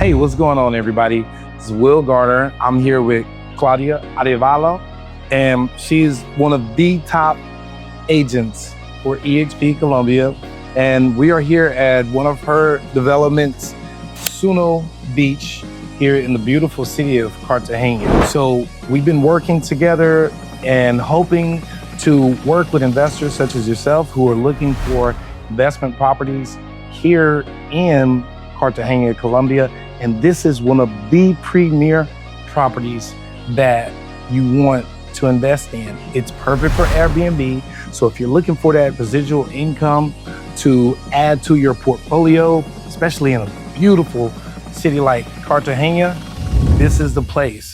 Hey, what's going on, everybody? This is Will Garner. I'm here with Claudia Arevalo, and she's one of the top agents for eXp Colombia. And we are here at one of her developments, Sunno Beach, here in the beautiful city of Cartagena. So we've been working together and hoping to work with investors such as yourself who are looking for investment properties here in Cartagena, Colombia. And this is one of the premier properties that you want to invest in. It's perfect for Airbnb. So if you're looking for that residual income to add to your portfolio, especially in a beautiful city like Cartagena, this is the place.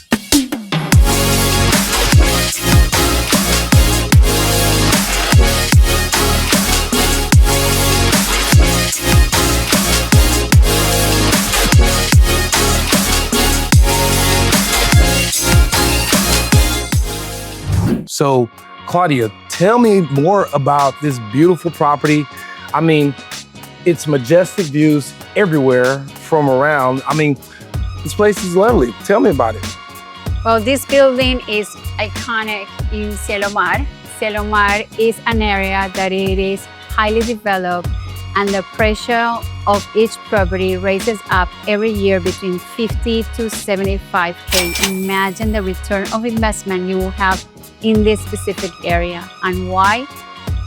So, Claudia, tell me more about this beautiful property. I mean, it's majestic views everywhere from around. I mean, this place is lovely. Tell me about it. Well, this building is iconic in Cielo Mar. Cielo Mar is an area that it is highly developed, and the pressure of each property raises up every year between 50 to 75K. Imagine the return of investment you will have in this specific area. And why?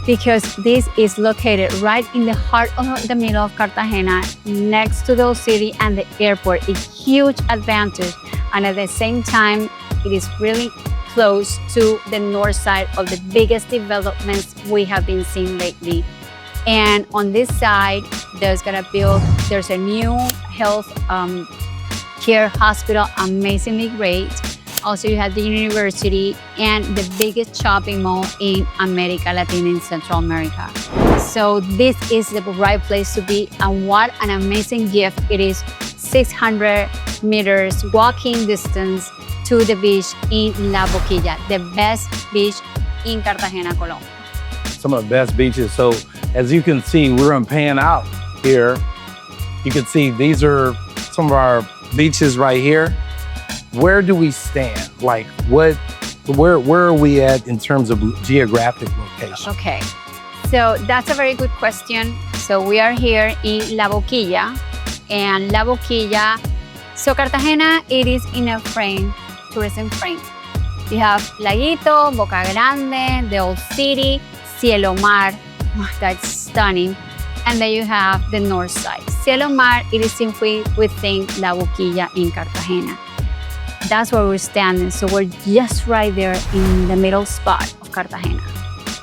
Because this is located right in the heart of the middle of Cartagena, next to the city and the airport, a huge advantage. And at the same time, it is really close to the north side of the biggest developments we have been seeing lately. And on this side, there's a new health care hospital, amazingly great. Also, you have the university and the biggest shopping mall in America Latina and Central America. So this is the right place to be, and what an amazing gift it is. 600 meters walking distance to the beach in La Boquilla, the best beach in Cartagena, Colombia. Some of the best beaches. So as you can see, we're gonna pan out here. You can see these are some of our beaches right here. Where do we stand? Like where are we at in terms of geographic location? Okay, so that's a very good question. So we are here in La Boquilla, and La Boquilla, so Cartagena, it is in a tourism frame. You have Laguito, Boca Grande, the old city, Cielo Mar, that's stunning. And then you have the north side. Cielo Mar, it is simply within La Boquilla in Cartagena. That's where we're standing. So we're just right there in the middle spot of Cartagena.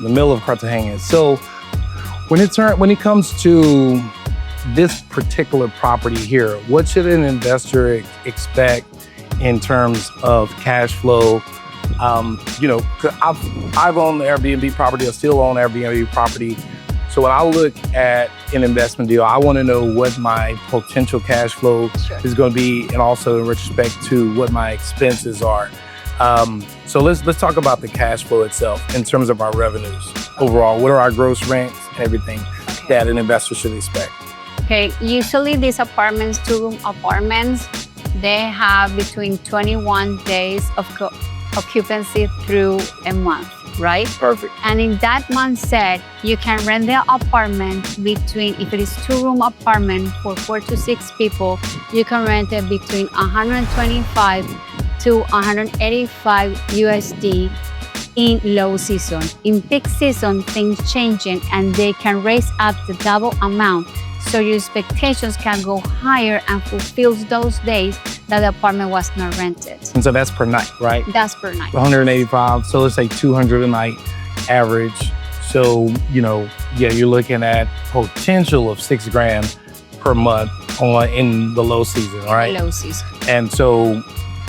The middle of Cartagena. So when it comes to this particular property here, what should an investor expect in terms of cash flow? You know, I've owned the Airbnb property, I still own Airbnb property. So when I look at an investment deal, I want to know what my potential cash flow is going to be, and also in respect to what my expenses are. So let's talk about the cash flow itself in terms of our revenues overall. What are our gross rents and everything that an investor should expect? Okay, usually these apartments, two-room apartments, they have between 21 days of occupancy through a month. Right? Perfect. And in that month set, you can rent the apartment between, if it is two-room apartment for 4 to 6 people, you can rent it between 125 to 185 USD in low season. In peak season, things changing and they can raise up the double amount. So your expectations can go higher and fulfill those days that the apartment was not rented. And so that's per night, right? That's per night. 185, so let's say 200 a night average. So, you know, yeah, you're looking at potential of $6,000 per month in the low season, right? Low season. And so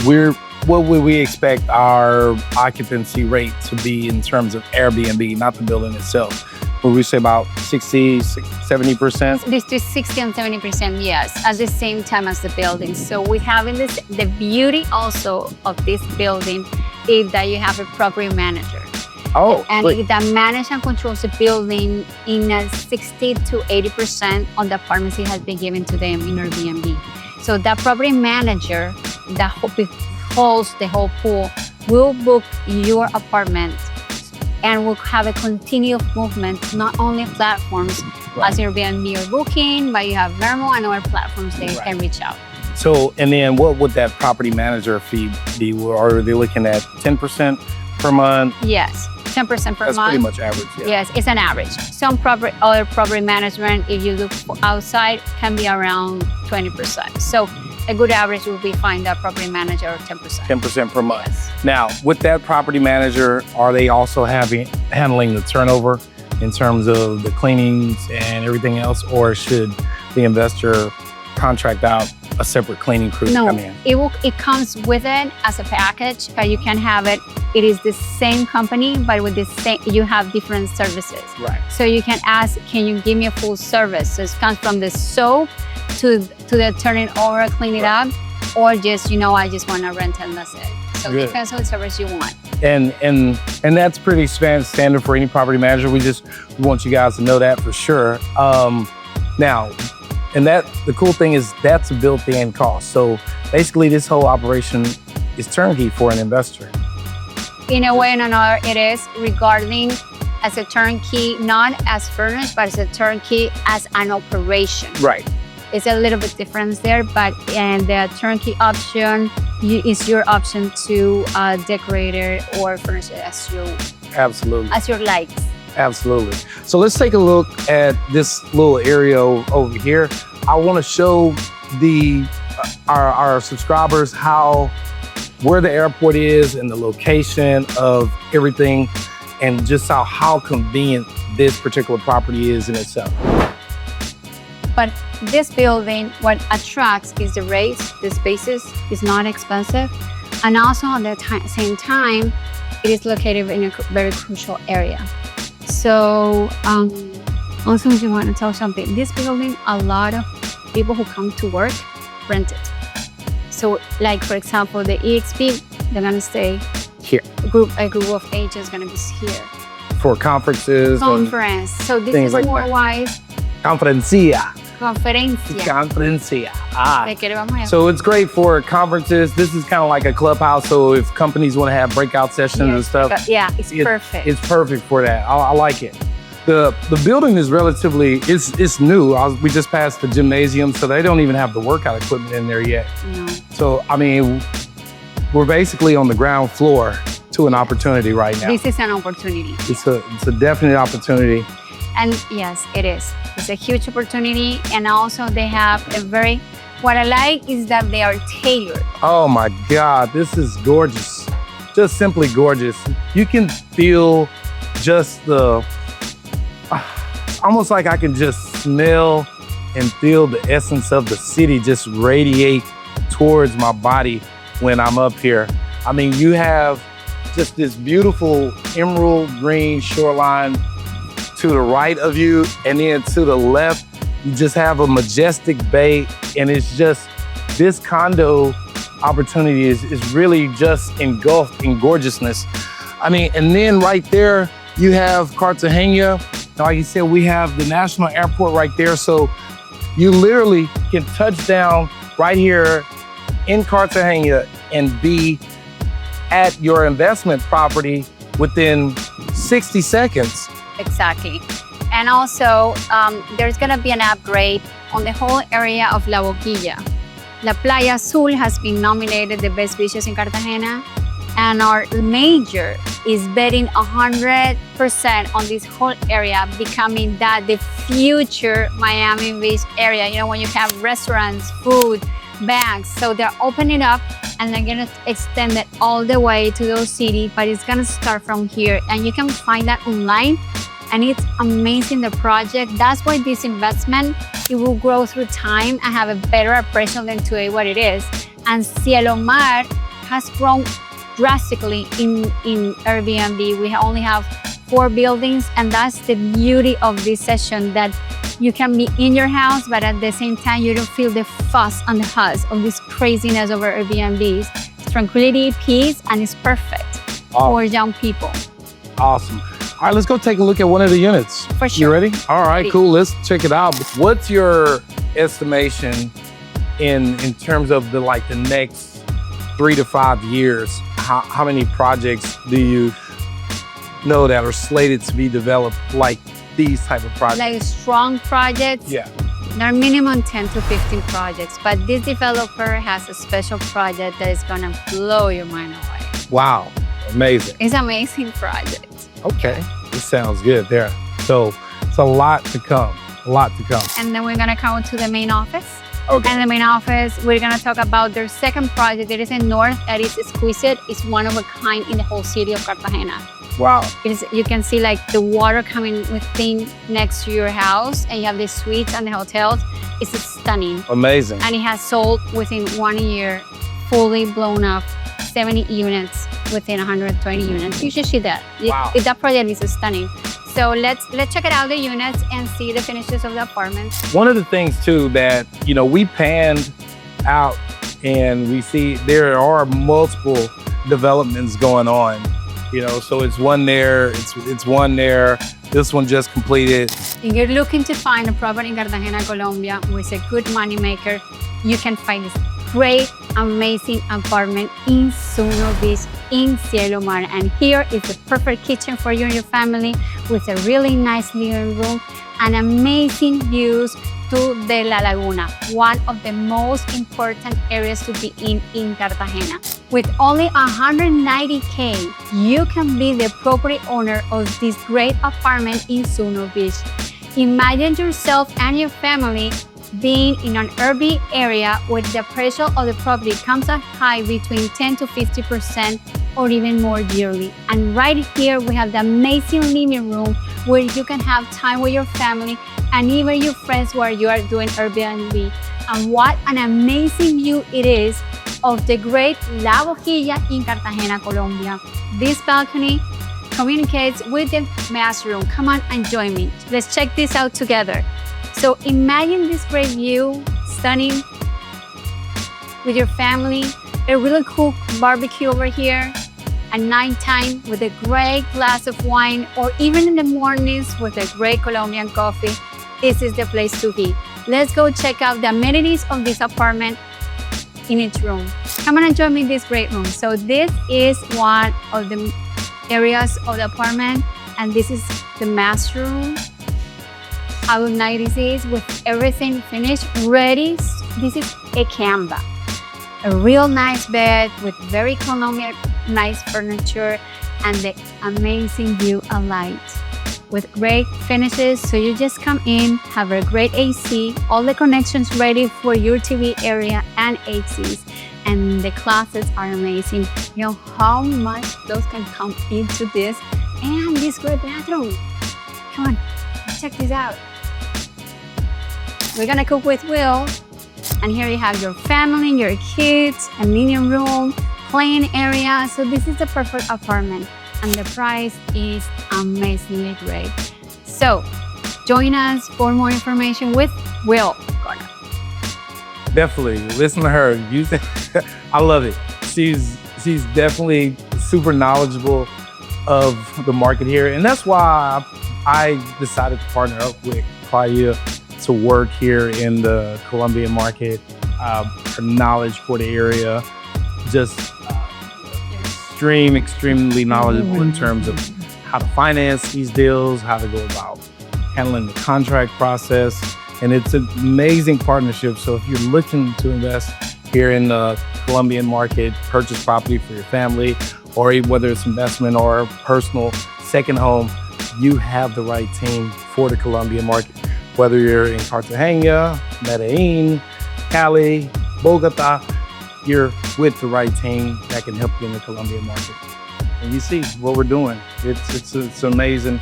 what would we expect our occupancy rate to be in terms of Airbnb, not the building itself? Would we say about 60, 70%? This is 60 and 70%, yes, at the same time as the building. So we have in this, the beauty also of this building is that you have a property manager. Oh, and that manages and controls the building in a 60 to 80% on the apartments it has been given to them in Airbnb. So that property manager that holds the whole pool will book your apartment and will have a continuous movement, not only platforms as Airbnb or Booking, but you have Vermo and other platforms they can reach out. So, and then what would that property manager fee be? Are they looking at 10% per month? Yes, 10% per month. That's pretty much average. Yeah. Yes, it's an average. Some other property management, if you look outside, can be around 20%. So a good average will be find a property manager 10%. 10% per month. Yes. Now, with that property manager, are they also handling the turnover in terms of the cleanings and everything else, or should the investor contract out a separate cleaning crew to come in? It comes with it as a package, but you can have it. It is the same company, but with the same, you have different services. Right. So you can ask, can you give me a full service? So it comes from the soap to the turning over, clean it up, or just, I just want to rent and that's it. So it depends on the service you want. And that's pretty standard for any property manager. We want you guys to know that for sure. Now, and the cool thing is that's a built-in cost. So basically this whole operation is turnkey for an investor. In a way and another, it is regarding as a turnkey, not as furnished, but as a turnkey as an operation. Right. It's a little bit difference there, but the turnkey option is your option to decorate it or furnish it as your likes. Absolutely. So let's take a look at this little area over here. I want to show our subscribers where the airport is and the location of everything, and just how convenient this particular property is in itself. But this building, what attracts is the rates, the spaces is not expensive, and also at the same time, it is located in a very crucial area. So also if you want to tell something, this building, a lot of people who come to work rent it. So like for example, the EXP, they're gonna stay here. A group of agents gonna be here. For conferences. Conference. So this is like more wise. Conferencia. So it's great for conferences. This is kind of like a clubhouse. So if companies want to have breakout sessions and stuff. It's perfect. It's perfect for that. I like it. The building is it's new. We just passed the gymnasium, so they don't even have the workout equipment in there yet. No. So, I mean, we're basically on the ground floor to an opportunity right now. This is an opportunity. It's a definite opportunity. And yes, it is. It's a huge opportunity. And also they have what I like is that they are tailored. Oh my God, this is gorgeous. Just simply gorgeous. You can feel just almost like I can just smell and feel the essence of the city just radiate towards my body when I'm up here. I mean, you have just this beautiful emerald green shoreline to the right of you, and then to the left, you just have a majestic bay, and it's just, this condo opportunity is really just engulfed in gorgeousness. I mean, and then right there, you have Cartagena. Like you said, we have the national airport right there. So you literally can touch down right here in Cartagena and be at your investment property within 60 seconds. Exactly. And also, there's going to be an upgrade on the whole area of La Boquilla. La Playa Azul has been nominated the best beaches in Cartagena, and our major is betting 100% on this whole area becoming the future Miami Beach area. When you have restaurants, food, banks. So they're opening up and they're gonna extend it all the way to those cities, but it's gonna start from here. And you can find that online, and it's amazing, the project. That's why this investment, it will grow through time and have a better appraisal than today what it is. And Cielo Mar has grown drastically in Airbnb. We only have 4 buildings, and that's the beauty of this session, that you can be in your house, but at the same time, you don't feel the fuss and the huzz of this craziness over Airbnbs. It's tranquility, peace, and it's perfect for young people. Awesome. All right, let's go take a look at one of the units. For sure. You ready? All right, cool. Let's check it out. What's your estimation in terms of the next 3 to 5 years, how many projects do you know that are slated to be developed like these type of projects? Like strong projects? Yeah. There are minimum 10 to 15 projects, but this developer has a special project that is gonna blow your mind away. Wow, amazing. It's an amazing project. Okay, this sounds good there. So it's a lot to come, And then we're gonna come to the main office. Okay. And the main office, we're gonna talk about their second project. It is in North, that is exquisite. It's one of a kind in the whole city of Cartagena. Wow. You can see like the water coming within next to your house, and you have the suites and the hotels. It's stunning. Amazing. And it has sold within 1 year, fully blown up, 70 units within 120 units. You should see that. Wow. That project is stunning. So let's check it out, the units, and see the finishes of the apartments. One of the things too that, we panned out and we see there are multiple developments going on, so it's one there, it's one there. This one just completed. If you're looking to find a property in Cartagena, Colombia, with a good money maker, you can find this great, amazing apartment in Sunno Beach in Cielo Mar. And here is the perfect kitchen for you and your family, with a really nice living room and amazing views to the La Laguna, one of the most important areas to be in Cartagena. With only 190K, you can be the property owner of this great apartment in Sunno Beach. Imagine yourself and your family being in an urban area where the appraisal of the property comes up high between 10 to 50% or even more yearly. And right here, we have the amazing living room where you can have time with your family and even your friends while you are doing Airbnb. And what an amazing view it is of the great La Bojilla in Cartagena, Colombia. This balcony communicates with the master room. Come on and join me. Let's check this out together. So imagine this great view, stunning, with your family, a really cool barbecue over here, at nighttime with a great glass of wine, or even in the mornings with a great Colombian coffee. This is the place to be. Let's go check out the amenities of this apartment in each room. Come on and join me in this great room. So this is one of the areas of the apartment, and this is the master room. How nice this is, with everything finished, ready. This is a canvas. A real nice bed with very Colombian nice furniture and the amazing view and light with great finishes. So you just come in, have a great AC, all the connections ready for your TV area and ACs. And the closets are amazing. You know how much those can come into this, and this great bathroom. Come on, check this out. We're gonna cook with Will. And here you have your family, your kids, a living room, playing area. So this is the perfect apartment, and the price is amazingly great. So join us for more information with Will. Definitely listen to her. I love it. She's definitely super knowledgeable of the market here, and that's why I decided to partner up with Claudia to work here in the Colombian market. Her knowledge for the area, just extremely knowledgeable in terms of how to finance these deals, how to go about handling the contract process. And it's an amazing partnership. So if you're looking to invest here in the Colombian market, purchase property for your family, or whether it's investment or personal second home, you have the right team for the Colombian market. Whether you're in Cartagena, Medellin, Cali, Bogota, you're with the right team that can help you in the Colombian market. And you see what we're doing. It's an amazing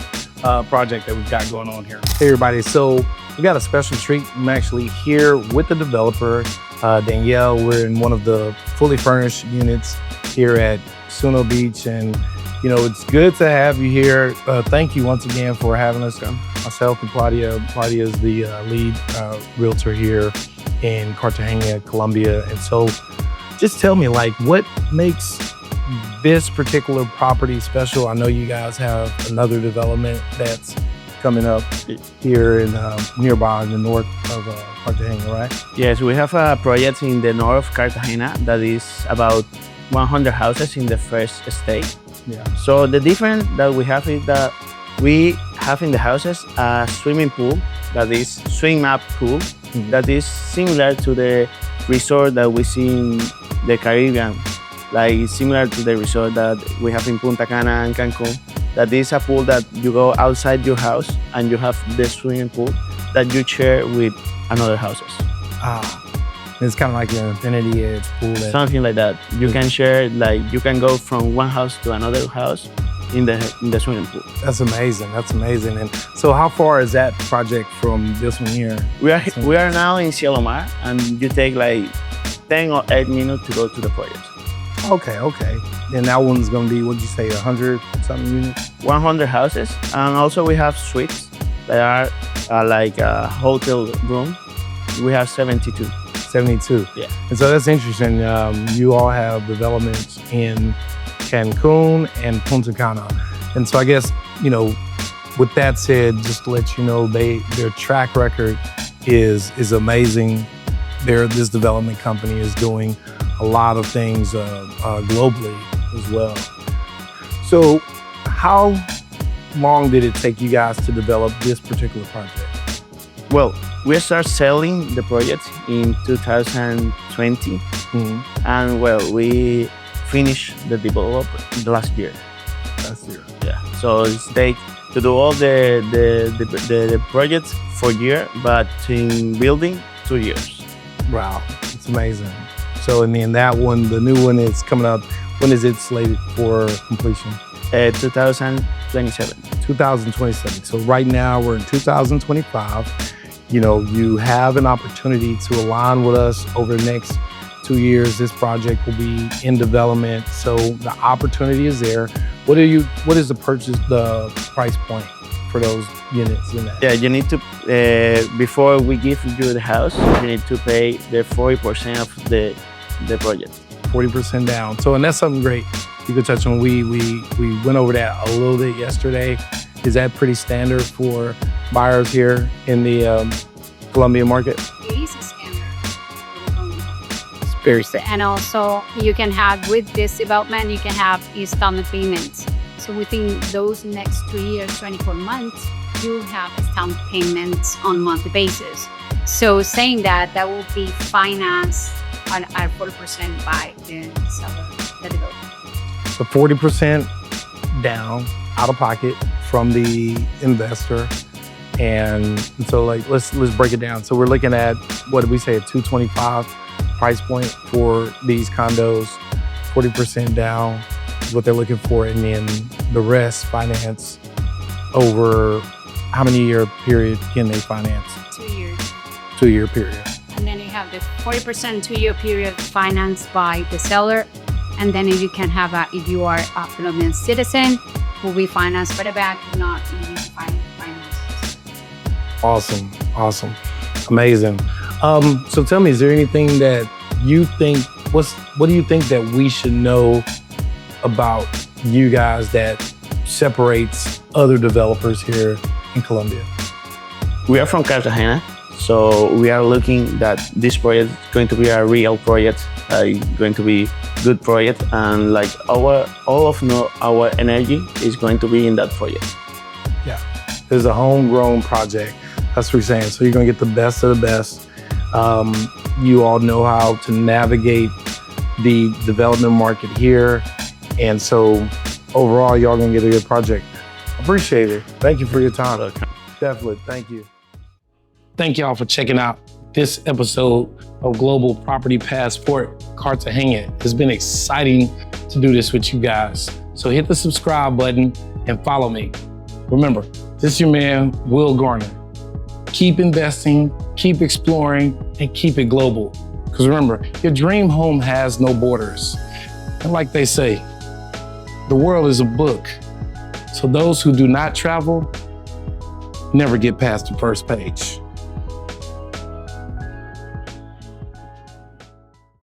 project that we've got going on here. Hey everybody, so we got a special treat. I'm actually here with the developer, Danielle. We're in one of the fully furnished units here at Sunno Beach, and it's good to have you here. Thank you once again for having us. Myself and Claudia. Claudia is the lead realtor here in Cartagena, Colombia. And so just tell me, what makes this particular property special? I know you guys have another development that's coming up here in nearby in the north of Cartagena, right? Yes, we have a project in the north of Cartagena that is about 100 houses in the first stage. Yeah. So the difference that we have is that we have in the houses a swimming pool that is swim up pool that is similar to the resort that we see in the Caribbean, like similar to the resort that we have in Punta Cana and Cancun. That is a pool that you go outside your house and you have the swimming pool that you share with another houses. It's kind of like an infinity edge pool. Something like that. You can share, like you can go from one house to another house in the swimming pool. That's amazing. That's amazing. And so, how far is that project from this one here? We are now in Cielo Mar, and you take like 10 or 8 minutes to go to the project. Okay. And that one's going to be, what'd you say, 100 something units? 100 houses, and also we have suites that are like a hotel room. We have 72. 72. Yeah. And so that's interesting. You all have developments in Cancun and Punta Cana. And so I guess, with that said, just to let you know, their track record is amazing. This development company is doing a lot of things globally as well. So how long did it take you guys to develop this particular project? Well, we start selling the project in 2020, and well, we finished the development last year. Yeah. So it's take to do all the projects for a year, but in building 2 years. Wow, it's amazing. So and then that one, the new one is coming up. When is it slated for completion? 2027. 2027. So right now we're in 2025. You have an opportunity to align with us over the next 2 years. This project will be in development. So the opportunity is there. What is the price point for those units in that? Yeah, you need to, before we give you the house, you need to pay the 40% of the project. 40% down. So, and that's something great you could touch on. We went over that a little bit yesterday. Is that pretty standard for buyers here in the Colombian market? It is a standard. It's very standard. And also you can have, with this development, you can have installment payments. So within those next 2 years, 24 months, you have installment payments on a monthly basis. So saying that will be financed at 40% by the seller, the developer. So 40% down, out of pocket from the investor. And so let's break it down. So we're looking at, what did we say, a 225 price point for these condos, 40% down is what they're looking for. And then the rest finance over how many year period can they finance? 2 years. 2 year period. And then you have the 40% 2 year period financed by the seller. And then you can have if you are a Colombian citizen, will be financed by the bank, not in finance. Awesome. Amazing. So tell me, is there anything that you think, what do you think that we should know about you guys that separates other developers here in Colombia? We are from Cartagena, so we are looking that this project is going to be a real project, going to be good project, and like all of our energy is going to be in that project. Yeah, it's a homegrown project. That's what we're saying. So you're gonna get the best of the best. You all know how to navigate the development market here. And so overall, y'all gonna get a good project. Appreciate it. Thank you for your time. Definitely, thank you. Thank y'all for checking out this episode of Global Property Passport Cartagena. It's been exciting to do this with you guys. So hit the subscribe button and follow me. Remember, this is your man, Will Garner. Keep investing, keep exploring, and keep it global. Because remember, your dream home has no borders. And like they say, the world is a book. So those who do not travel never get past the first page.